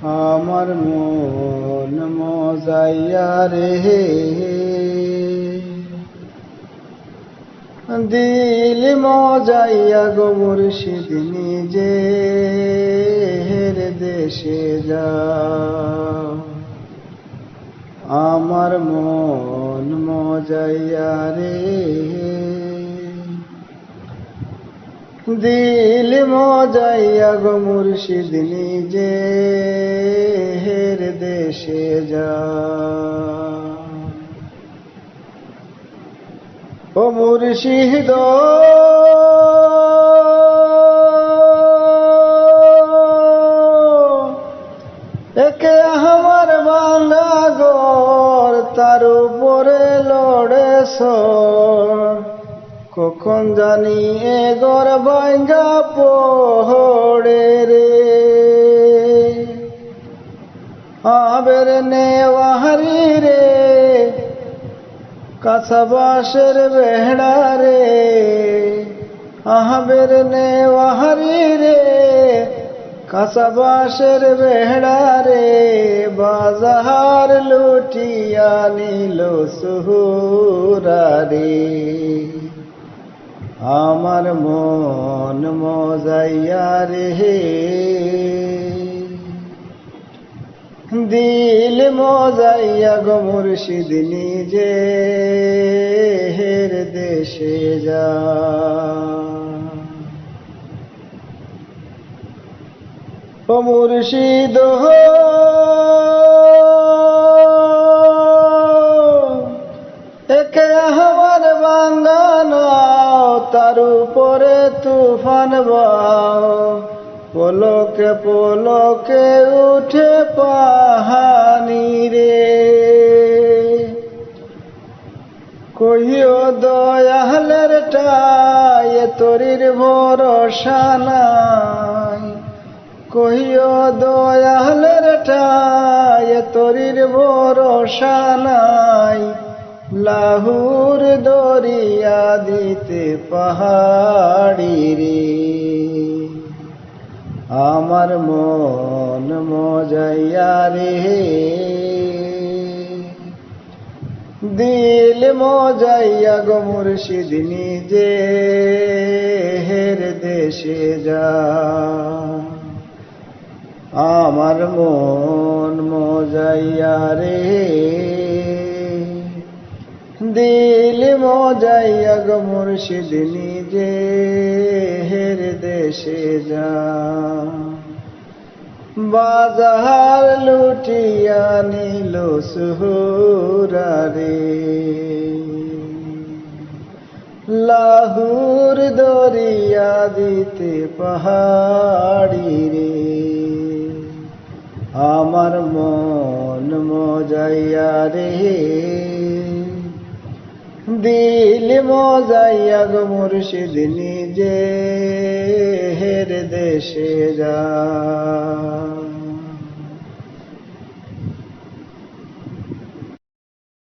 আমার মন মজাইয়া রে, দিল মজাইয়া গো মুর্শিদ নিজের দেশে যাও। আমার মন মজাইয়া রে, দিল মজাইয়া গো মুর্শিদ নিজের দেশে যাও। ও মুর্শিদ একে আমার ভাঙা ঘর, তার উপরে লড়ে সর, কখন জানি এ ঘর ভাঙা পড়ে রে। আবের নেওয়ারি রে, কাঁচা বাঁশের বেড়া রে, আহাবের নেওয়ারি রে, কাঁচা বাঁশের বেড়া রে, বাজার লুটিয়া নিল সুহুরা রে। আমার মন মজাইয়া রে, দিল মজাইয়া গো মুর্শিদ নিজের দেশে যাও। ও মুর্শিদ একে আমার বাঙ্গানাও, তার উপরে তুফান বাও, পলকে পলকে উঠে পাহানি রে। কহিও দয়ালের টাই তরির ভরসা নাই, কহিও দয়ালের ঠাই তরির ভরসা নাই, লাহুর দরিয়া দিতে পাহাড়ি রে। আমার মন মজাইয়া রে, দিল মজাইয়া গো মুর্শিদ নিজের দেশে যাও। আমার মন মজাইয়া রে, দিল মজাইয়া গো মুর্শিদ নিজের দেশে যাও। বাজার লুটিয়া নিল সুহুরা রে, লাহুর দরিয়া দিতে পাহাড়ি রে। আমার মন মজাইয়া রে, দিল মজাইয়া গো মুর্শিদ নিজের দেশে যাও।